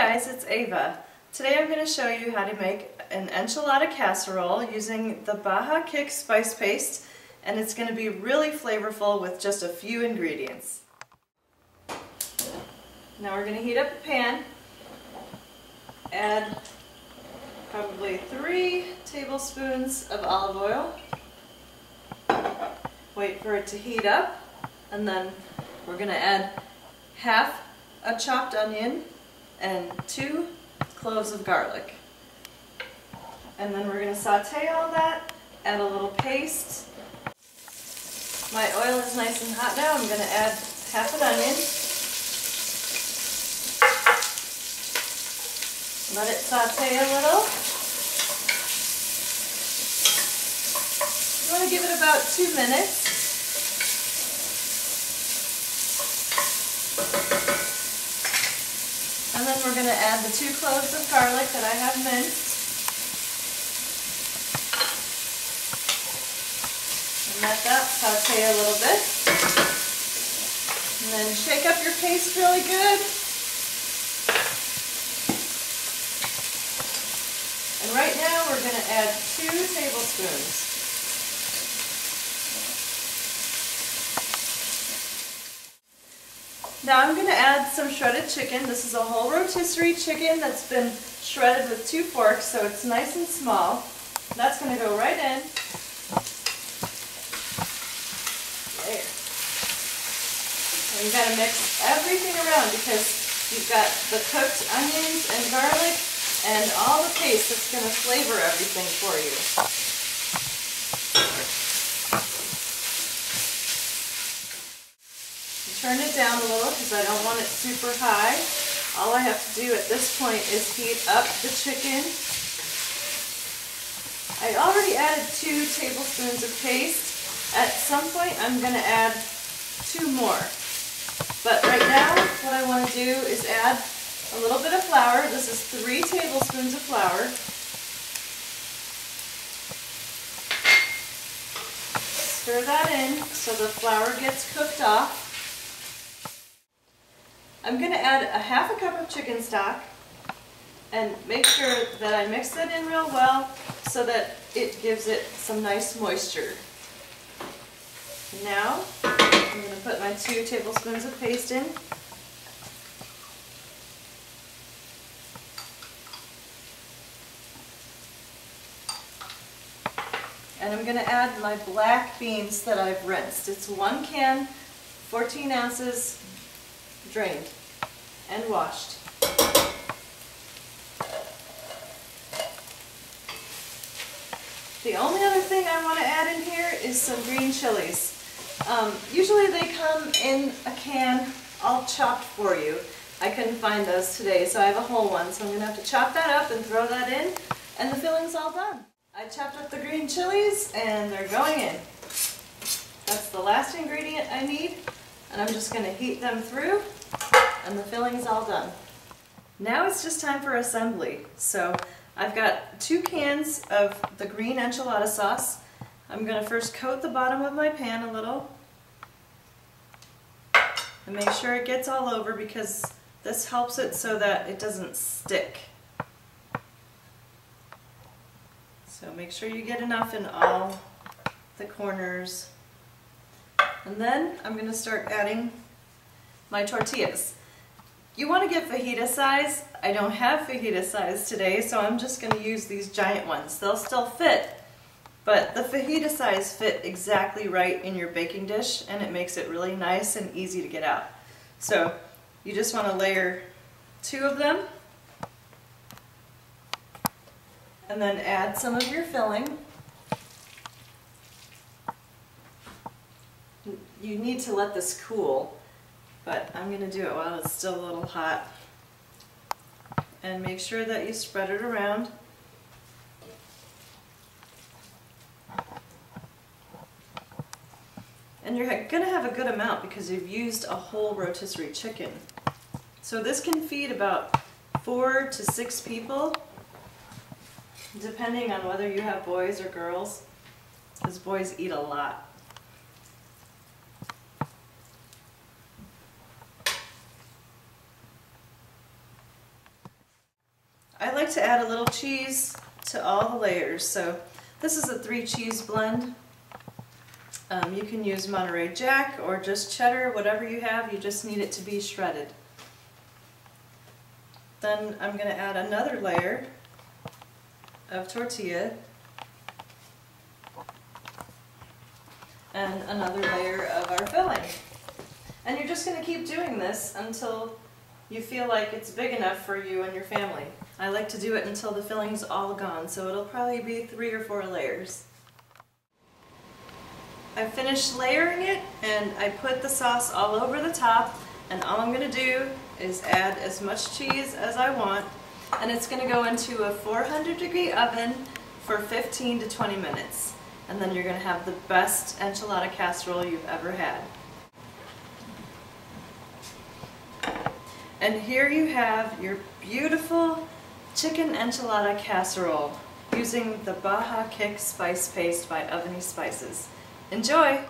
guys, it's Ava. Today I'm going to show you how to make an enchilada casserole using the Baja Kick spice paste, and it's going to be really flavorful with just a few ingredients. Now we're going to heat up a pan, add probably 3 tablespoons of olive oil, wait for it to heat up, and then we're going to add half a chopped onion and 2 cloves of garlic. And then we're going to saute all that, add a little paste. My oil is nice and hot now. I'm going to add half an onion. Let it saute a little. You want to give it about 2 minutes. And then we're going to add the 2 cloves of garlic that I have minced. And let that saute a little bit. And then shake up your paste really good. And right now we're going to add 2 tablespoons. Now I'm going to add some shredded chicken. This is a whole rotisserie chicken that's been shredded with 2 forks, so it's nice and small. That's going to go right in. There. And you've got to mix everything around because you've got the cooked onions and garlic and all the paste that's going to flavor everything for you. Turn it down a little because I don't want it super high. All I have to do at this point is heat up the chicken. I already added 2 tablespoons of paste. At some point I'm going to add 2 more. But right now what I want to do is add a little bit of flour. This is 3 tablespoons of flour. Stir that in so the flour gets cooked off. I'm going to add a half a cup of chicken stock and make sure that I mix that in real well so that it gives it some nice moisture. Now I'm going to put my 2 tablespoons of paste in. And I'm going to add my black beans that I've rinsed. It's 1 can, 14 ounces, drained and washed. The only other thing I want to add in here is some green chilies. Usually they come in a can all chopped for you. I couldn't find those today, so I have a whole one, so I'm going to have to chop that up and throw that in, and the filling's all done. I chopped up the green chilies and they're going in. That's the last ingredient I need, and I'm just going to heat them through, and the filling's all done. Now it's just time for assembly. So I've got 2 cans of the green enchilada sauce. I'm going to first coat the bottom of my pan a little and make sure it gets all over because this helps it so that it doesn't stick. So make sure you get enough in all the corners. And then I'm going to start adding my tortillas. You want to get fajita size. I don't have fajita size today, so I'm just going to use these giant ones. They'll still fit, but the fajita size fit exactly right in your baking dish, and it makes it really nice and easy to get out. So you just want to layer 2 of them, and then add some of your filling. You need to let this cool, but I'm going to do it while it's still a little hot. And make sure that you spread it around. And you're going to have a good amount because you've used a whole rotisserie chicken. So this can feed about 4 to 6 people, depending on whether you have boys or girls, because boys eat a lot. I like to add a little cheese to all the layers. So this is a 3 cheese blend. You can use Monterey Jack or just cheddar, whatever you have, you just need it to be shredded. Then I'm going to add another layer of tortilla and another layer of our filling. And you're just going to keep doing this until you feel like it's big enough for you and your family. I like to do it until the filling's all gone, so it'll probably be 3 or 4 layers. I finished layering it and I put the sauce all over the top, and all I'm going to do is add as much cheese as I want, and it's going to go into a 400-degree oven for 15 to 20 minutes. And then you're going to have the best enchilada casserole you've ever had. And here you have your beautiful chicken enchilada casserole using the Baja Kick spice paste by Oveny Spices. Enjoy!